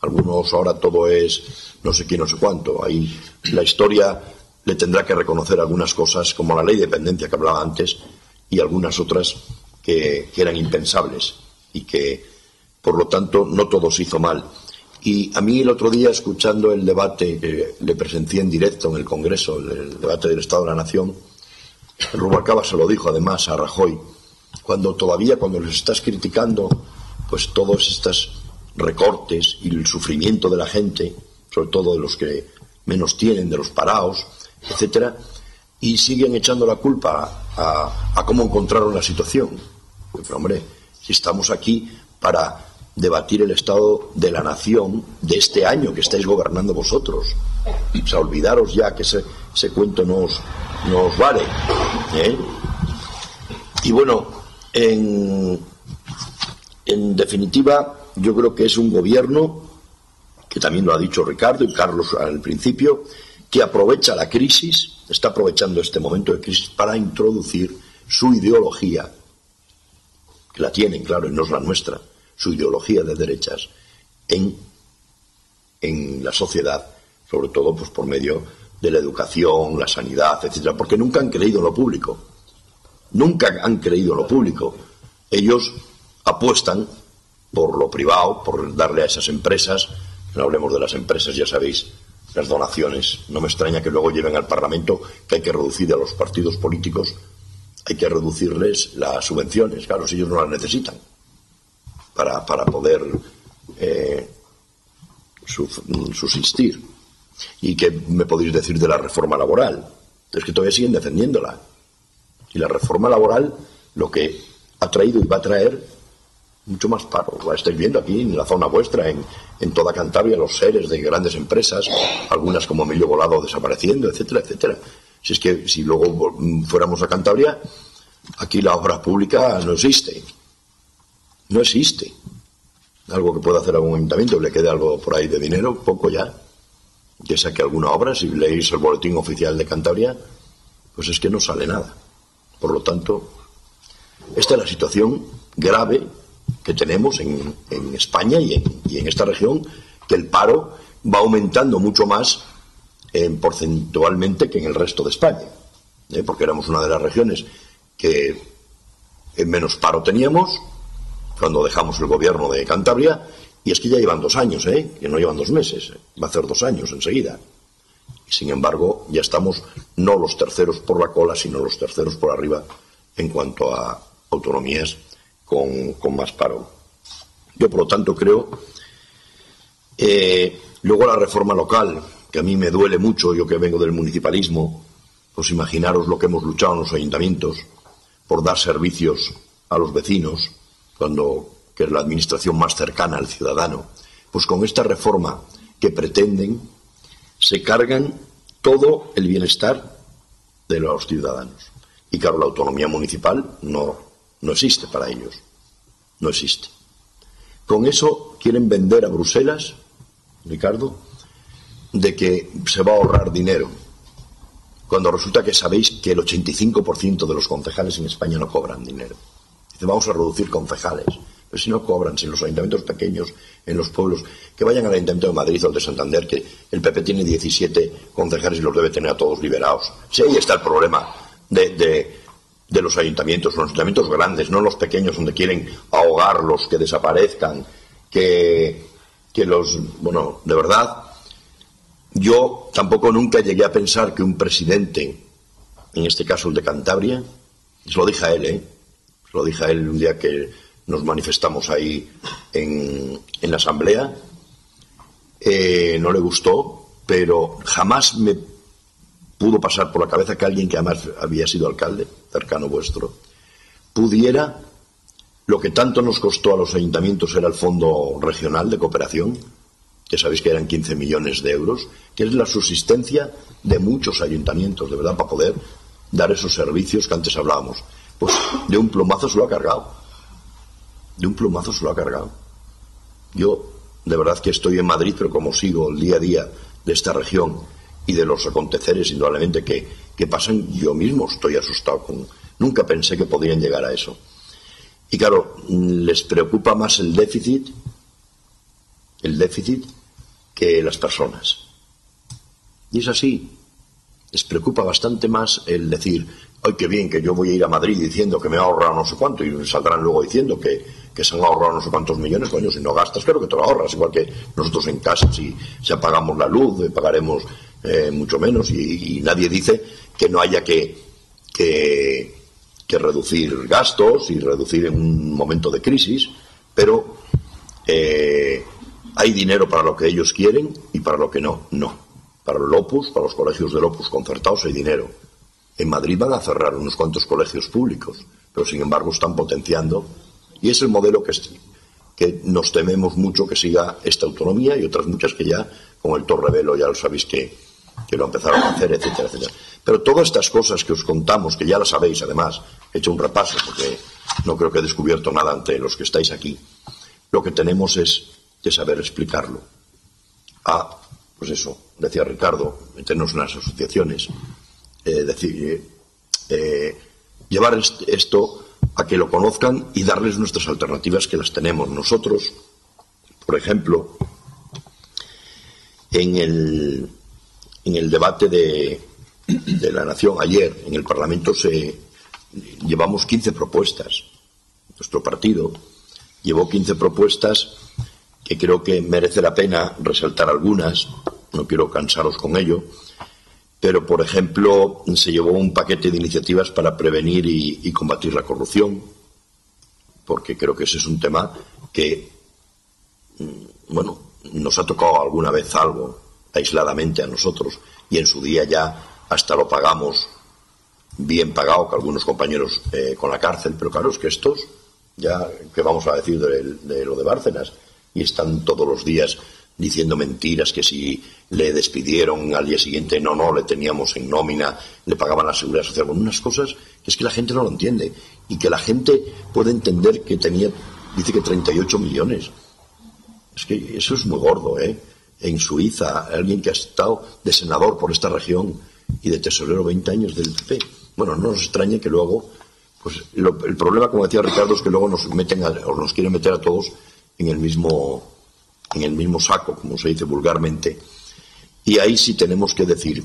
Algunos ahora todo es no sé quién, no sé cuánto. Ahí la historia le tendrá que reconocer algunas cosas, como la ley de dependencia que hablaba antes, y algunas otras que eran impensables y que, por lo tanto, no todo se hizo mal. Y a mí el otro día, escuchando el debate que le presencié en directo en el Congreso, el debate del Estado de la Nación, Rubalcaba se lo dijo además a Rajoy, cuando les estás criticando pues todos estos recortes y el sufrimiento de la gente, sobre todo de los que menos tienen, de los parados, etcétera, y siguen echando la culpa a cómo encontraron la situación. Pero, hombre, si estamos aquí para debatir el estado de la nación de este año que estáis gobernando vosotros, o sea, olvidaros ya que ese cuento no os vale, ¿eh? Y bueno, en definitiva, yo creo que es un gobierno, que también lo ha dicho Ricardo y Carlos al principio, que aprovecha la crisis, está aprovechando este momento de crisis para introducir su ideología, que la tienen, claro, y no es la nuestra, su ideología de derechas en la sociedad, sobre todo pues por medio de la educación, la sanidad, etcétera, porque nunca han creído en lo público. Nunca han creído en lo público. Ellos apuestan por lo privado, por darle a esas empresas, no hablemos de las empresas, ya sabéis, las donaciones. No me extraña que luego lleven al Parlamento que hay que reducir a los partidos políticos, hay que reducirles las subvenciones, claro, si ellos no las necesitan para poder subsistir. ¿Y qué me podéis decir de la reforma laboral? Es que todavía siguen defendiéndola. Y la reforma laboral lo que ha traído y va a traer mucho más paro. Lo estáis viendo aquí en la zona vuestra, en toda Cantabria, los seres de grandes empresas, algunas como Emilio Volado desapareciendo, etcétera, etcétera. Si es que si luego fuéramos a Cantabria, aquí la obra pública no existe. No existe. Algo que pueda hacer algún ayuntamiento, le quede algo por ahí de dinero, poco ya, que saque alguna obra. Si leéis el boletín oficial de Cantabria, pues es que no sale nada. Por lo tanto, esta es la situación grave que tenemos en España y en esta región, que el paro va aumentando mucho más porcentualmente que en el resto de España, porque éramos una de las regiones que menos paro teníamos cuando dejamos el gobierno de Cantabria, y es que ya llevan 2 años, que no llevan 2 meses, va a hacer 2 años enseguida. Y sin embargo, ya estamos no los terceros por la cola, sino los terceros por arriba en cuanto a autonomías con más paro. Yo, por lo tanto, creo, luego la reforma local, que a mí me duele mucho, yo que vengo del municipalismo, pues imaginaros lo que hemos luchado en los ayuntamientos por dar servicios a los vecinos, que es la administración más cercana al ciudadano. Pues con esta reforma que pretenden, se cargan todo el bienestar de los ciudadanos. Y claro, la autonomía municipal no existe para ellos. No existe. Con eso quieren vender a Bruselas, Ricardo, de que se va a ahorrar dinero, cuando resulta que sabéis que el 85% de los concejales en España no cobran dinero. Dice, vamos a reducir concejales. Pero si no cobran, si en los ayuntamientos pequeños, en los pueblos, que vayan al Ayuntamiento de Madrid o el de Santander, que el PP tiene 17 concejales y los debe tener a todos liberados. Si ahí está el problema de los ayuntamientos grandes, no los pequeños donde quieren ahogarlos, que desaparezcan, que bueno, de verdad, yo tampoco nunca llegué a pensar que un presidente, en este caso el de Cantabria, se lo dije a él, se lo dije a él un día que nos manifestamos ahí en la asamblea, no le gustó, pero jamás me pudo pasar por la cabeza que alguien que además había sido alcalde, cercano vuestro, pudiera, lo que tanto nos costó a los ayuntamientos era el Fondo Regional de Cooperación, que sabéis que eran 15 millones de euros, que es la subsistencia de muchos ayuntamientos, de verdad, para poder dar esos servicios que antes hablábamos. Pues de un plumazo se lo ha cargado. De un plumazo se lo ha cargado. Yo, de verdad que estoy en Madrid, pero como sigo el día a día de esta región y de los aconteceres, indudablemente, que pasan, yo mismo estoy asustado. Nunca pensé que podrían llegar a eso. Y claro, les preocupa más el déficit que las personas. Y es así. Les preocupa bastante más el decir, ay, qué bien, que yo voy a ir a Madrid diciendo que me he ahorrado no sé cuánto, y saldrán luego diciendo que se han ahorrado no sé cuántos millones. Coño, si no gastas, claro que te lo ahorras, igual que nosotros en casa, si apagamos la luz, pagaremos mucho menos, y nadie dice que no haya que reducir gastos y reducir en un momento de crisis, pero hay dinero para lo que ellos quieren y para lo que no. Para el Opus, para los colegios del Opus concertados hay dinero. En Madrid van a cerrar unos cuantos colegios públicos, pero sin embargo están potenciando, y es el modelo que nos tememos mucho que siga esta autonomía, y otras muchas que ya, con el Torrevelo, ya lo sabéis que lo empezaron a hacer, etcétera, etcétera. Pero todas estas cosas que os contamos, que ya las sabéis además, he hecho un repaso porque no creo que he descubierto nada ante los que estáis aquí, lo que tenemos es que saber explicarlo. Pues eso, decía Ricardo, meternos en las asociaciones, llevar esto a que lo conozcan y darles nuestras alternativas, que las tenemos nosotros. Por ejemplo, en el debate de la Nación ayer en el Parlamento llevamos 15 propuestas. Nuestro partido llevó 15 propuestas que creo que merece la pena resaltar algunas. No quiero cansaros con ello, pero por ejemplo se llevó un paquete de iniciativas para prevenir y combatir la corrupción, porque creo que ese es un tema que nos ha tocado alguna vez algo aisladamente a nosotros, y en su día ya hasta lo pagamos bien pagado, que algunos compañeros con la cárcel, pero claro, es que estos ya, ¿qué vamos a decir de lo de Bárcenas? Y están todos los días diciendo mentiras, que si le despidieron al día siguiente, no, le teníamos en nómina, le pagaban la seguridad social, con unas cosas que es que la gente no lo entiende, y que la gente puede entender que dice que 38 millones. Es que eso es muy gordo, En Suiza, alguien que ha estado de senador por esta región y de tesorero 20 años del PP. Bueno, no nos extrañe que luego, pues el problema, como decía Ricardo, es que luego nos quieren meter a todos en el mismo saco, como se dice vulgarmente, y ahí sí tenemos que decir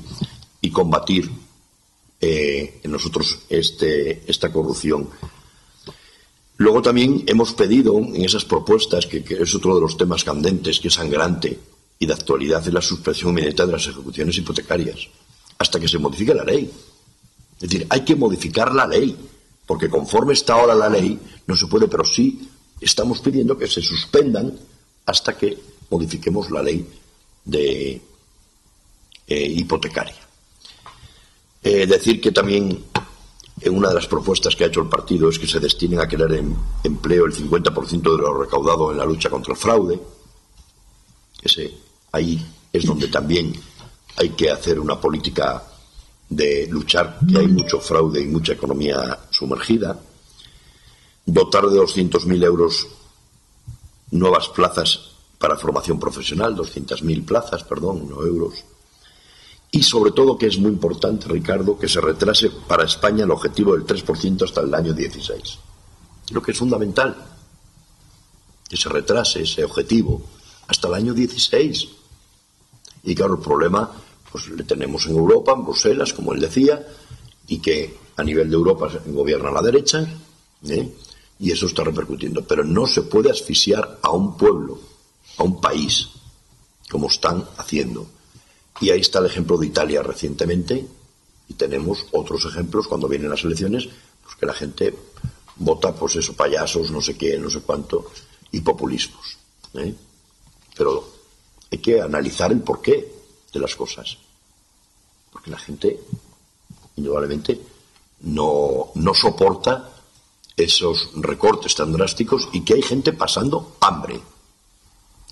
y combatir en nosotros esta corrupción. Luego también hemos pedido en esas propuestas, que es otro de los temas candentes, que es sangrante y de actualidad, es la suspensión inmediata de las ejecuciones hipotecarias hasta que se modifique la ley. Es decir, hay que modificar la ley, porque conforme está ahora la ley no se puede, pero sí estamos pidiendo que se suspendan hasta que modifiquemos la ley de hipotecaria. Decir que también una de las propuestas que ha hecho el partido es que se destinen a crear empleo el 50% de lo recaudado en la lucha contra el fraude. Ahí es donde también hay que hacer una política de luchar, que hay mucho fraude y mucha economía sumergida. Dotar de 200.000 euros nuevas plazas para formación profesional, 200.000 plazas, no euros. Y sobre todo, que es muy importante, Ricardo, que se retrase para España el objetivo del 3% hasta el año 16. Lo que es fundamental, que se retrase ese objetivo hasta el año 16. Y claro, el problema pues le tenemos en Europa, en Bruselas, como él decía, y que a nivel de Europa gobierna la derecha, y eso está repercutiendo. Pero no se puede asfixiar a un pueblo, a un país, como están haciendo. Y ahí está el ejemplo de Italia recientemente, y tenemos otros ejemplos cuando vienen las elecciones, pues que la gente vota, pues eso, payasos, no sé qué, no sé cuánto, y populismos. Pero hay que analizar el porqué de las cosas, porque la gente indudablemente no soporta esos recortes tan drásticos, y que hay gente pasando hambre.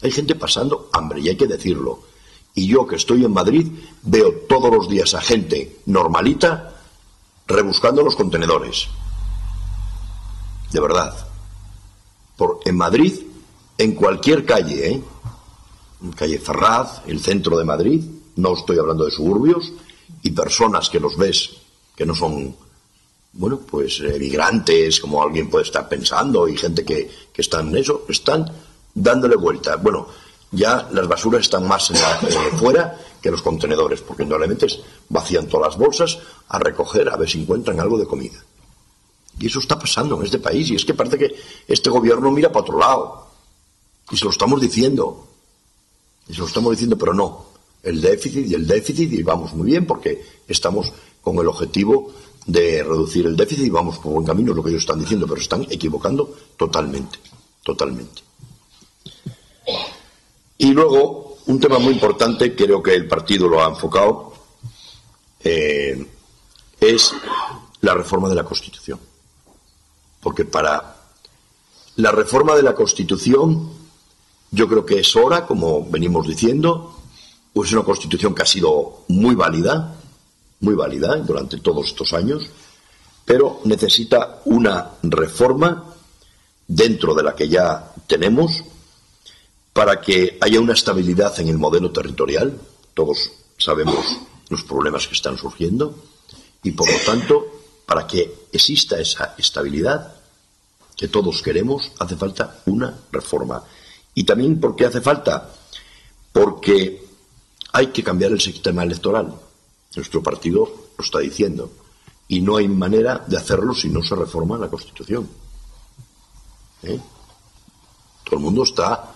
Hay gente pasando hambre, y hay que decirlo. Y yo, que estoy en Madrid, veo todos los días a gente normalita rebuscando los contenedores. De verdad. En Madrid, en cualquier calle, calle Ferraz, el centro de Madrid, no estoy hablando de suburbios, y personas que los ves que no son, migrantes, como alguien puede estar pensando, y gente que están en eso, están dándole vuelta. ya las basuras están más fuera que los contenedores, porque normalmente vacían todas las bolsas a recoger a ver si encuentran algo de comida. Y eso está pasando en este país, y es que parece que este gobierno mira para otro lado. Y se lo estamos diciendo. Pero no. El déficit, y vamos muy bien, porque estamos con el objetivo de reducir el déficit y vamos por buen camino, es lo que ellos están diciendo, pero se están equivocando totalmente. Y luego, un tema muy importante, creo que el partido lo ha enfocado, es la reforma de la Constitución. Porque para la reforma de la Constitución, yo creo que es hora, como venimos diciendo, pues es una Constitución que ha sido muy válida durante todos estos años, pero necesita una reforma dentro de la que ya tenemos para que haya una estabilidad en el modelo territorial. Todos sabemos los problemas que están surgiendo y, por lo tanto, para que exista esa estabilidad que todos queremos, hace falta una reforma. Y también, ¿por qué hace falta? Porque hay que cambiar el sistema electoral. Nuestro partido lo está diciendo. Y no hay manera de hacerlo si no se reforma la Constitución. Todo el mundo está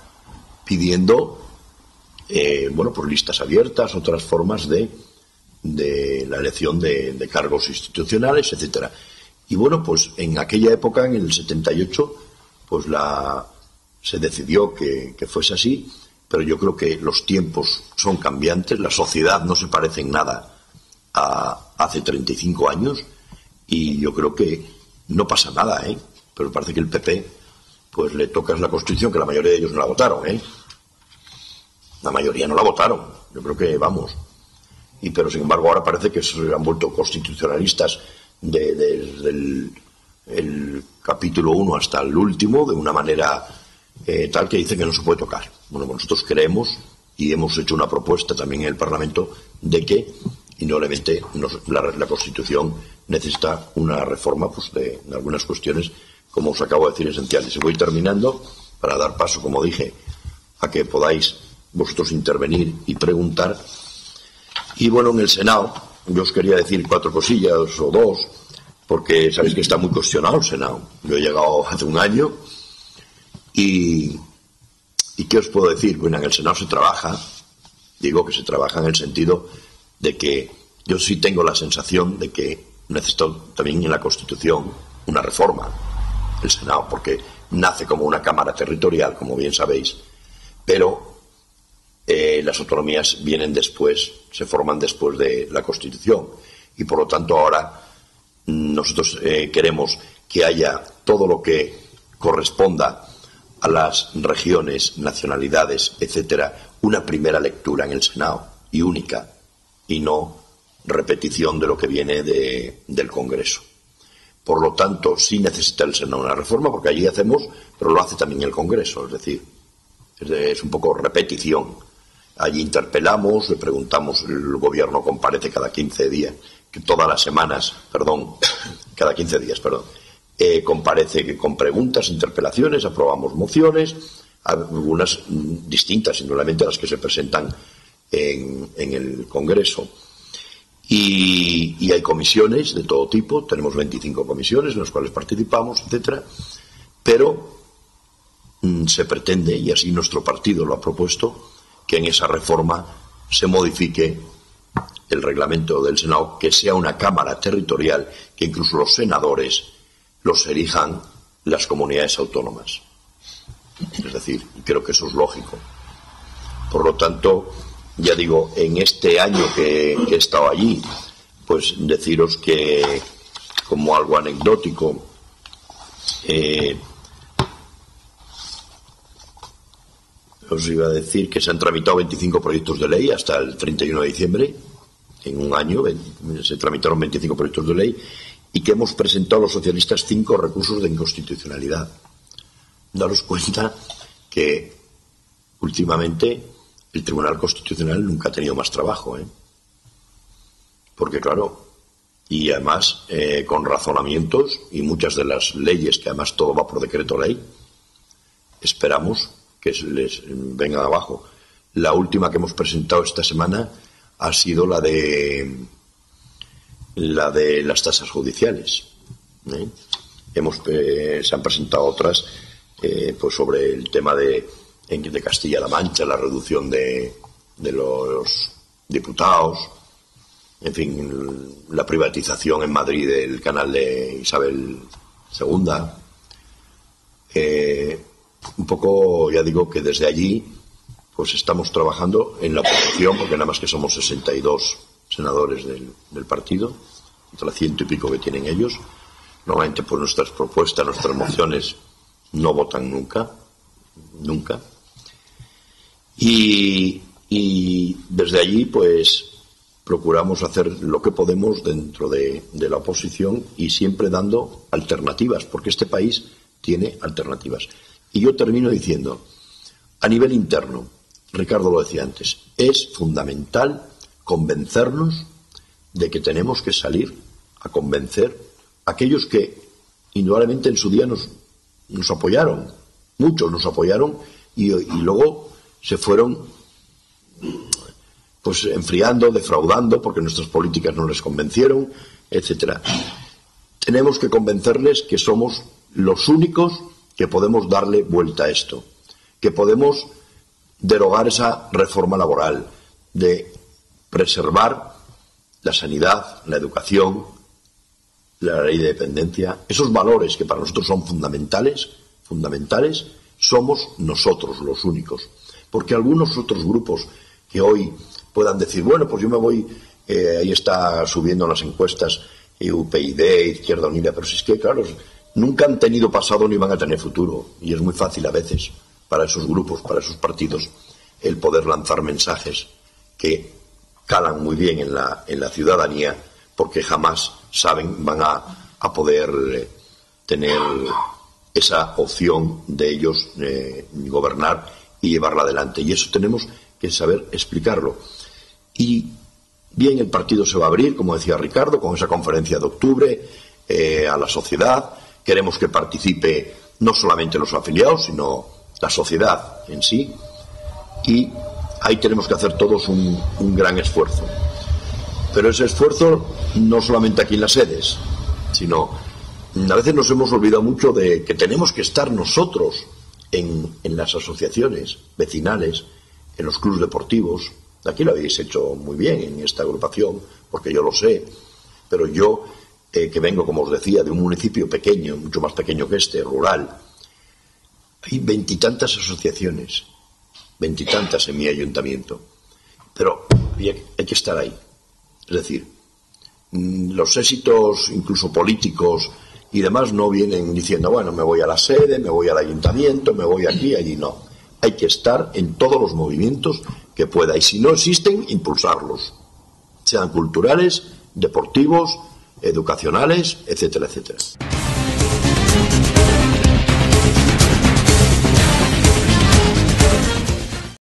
pidiendo pues listas abiertas, otras formas de la elección de cargos institucionales, etcétera. Y bueno, pues en aquella época, en el 78, pues se decidió que fuese así, pero yo creo que los tiempos son cambiantes, la sociedad no se parece en nada a hace 35 años, y yo creo que no pasa nada, pero parece que el PP pues le tocas la Constitución, que la mayoría de ellos no la votaron, La mayoría no la votaron, yo creo que vamos. Pero sin embargo ahora parece que se han vuelto constitucionalistas desde el capítulo 1 hasta el último, de una manera tal que dice que no se puede tocar. Bueno, nosotros creemos, y hemos hecho una propuesta también en el Parlamento, de que indudablemente la Constitución necesita una reforma pues de algunas cuestiones, como os acabo de decir, esenciales. Y voy terminando para dar paso, como dije, a que podáis vosotros intervenir y preguntar. Y bueno, en el Senado yo os quería decir 4 cosillas o 2, porque sabéis que está muy cuestionado el Senado. Yo he llegado hace un año y ¿qué os puedo decir? Bueno, en el Senado se trabaja, digo que se trabaja en el sentido de que yo sí tengo la sensación de que necesito también en la Constitución una reforma, el Senado, porque nace como una cámara territorial, como bien sabéis, pero las autonomías vienen después, se forman después de la Constitución, y por lo tanto ahora nosotros queremos que haya todo lo que corresponda a las regiones, nacionalidades, etcétera, una primera lectura en el Senado, y única, y no repetición de lo que viene del Congreso. Por lo tanto, sí necesita el Senado una reforma, porque allí hacemos, pero lo hace también el Congreso, es decir, es un poco repetición. Allí interpelamos, le preguntamos, el Gobierno comparece cada 15 días, todas las semanas, cada 15 días, comparece con preguntas, interpelaciones, aprobamos mociones, algunas distintas, indudablemente a las que se presentan en el Congreso. Y hay comisiones de todo tipo, tenemos 25 comisiones en las cuales participamos, etcétera, pero se pretende, y así nuestro partido lo ha propuesto, que en esa reforma se modifique el reglamento del Senado, que sea una cámara territorial, que incluso los senadores los elijan las comunidades autónomas. Es decir, creo que eso es lógico. Por lo tanto, ya digo, en este año que he estado allí, pues deciros que, como algo anecdótico, os iba a decir que se han tramitado 25 proyectos de ley hasta el 31 de diciembre. En un año se tramitaron 25 proyectos de ley, y que hemos presentado los socialistas 5 recursos de inconstitucionalidad. Daros cuenta que últimamente el Tribunal Constitucional nunca ha tenido más trabajo, porque claro, y además con razonamientos, y muchas de las leyes, que además todo va por decreto ley, esperamos que les vengan abajo. La última que hemos presentado esta semana ha sido la de las tasas judiciales. Se han presentado otras pues sobre el tema de Castilla-La Mancha, la reducción de los diputados, en fin, la privatización en Madrid del canal de Isabel II. Un poco, ya digo, que desde allí pues estamos trabajando en la oposición, porque nada más que somos 62 senadores del partido, contra 100 y pico que tienen ellos. Normalmente por nuestras propuestas, nuestras mociones no votan nunca. Y desde allí pues procuramos hacer lo que podemos dentro de la oposición y siempre dando alternativas, porque este país tiene alternativas. Y yo termino diciendo, a nivel interno, Ricardo lo decía antes, es fundamental convencernos de que tenemos que salir a convencer a aquellos que indudablemente en su día nos apoyaron, muchos nos apoyaron y luego se fueron pues enfriando, defraudando porque nuestras políticas no les convencieron, etcétera. Tenemos que convencerles que somos los únicos que podemos darle vuelta a esto, que podemos derogar esa reforma laboral, de preservar la sanidad, la educación, la ley de dependencia, esos valores que para nosotros son fundamentales, somos nosotros los únicos. Porque algunos otros grupos que hoy puedan decir, bueno, pues yo me voy, ahí está subiendo las encuestas UPyD, Izquierda Unida, pero si es que, claro, nunca han tenido pasado ni van a tener futuro. Y es muy fácil a veces para esos grupos, para esos partidos, el poder lanzar mensajes que calan muy bien en la ciudadanía, porque jamás van a poder tener esa opción de ellos gobernar y llevarla adelante. Y eso tenemos que saber explicarlo. Y bien, el partido se va a abrir, como decía Ricardo, con esa conferencia de octubre a la sociedad. Queremos que participe no solamente los afiliados, sino la sociedad en sí. Y ahí tenemos que hacer todos un gran esfuerzo. Pero ese esfuerzo no solamente aquí en las sedes, sino a veces nos hemos olvidado mucho de que tenemos que estar nosotros en las asociaciones vecinales, en los clubes deportivos. Aquí lo habéis hecho muy bien en esta agrupación, porque yo lo sé, pero yo, que vengo, como os decía, de un municipio pequeño, mucho más pequeño que este, rural, hay 20 y tantas asociaciones, 20 y tantas en mi ayuntamiento, pero hay que estar ahí. Es decir, los éxitos, incluso políticos y demás, no vienen diciendo, bueno, me voy a la sede, me voy al ayuntamiento, me voy aquí, allí, no. Hay que estar en todos los movimientos que pueda, y si no existen, impulsarlos, sean culturales, deportivos, educacionales, etcétera, etcétera.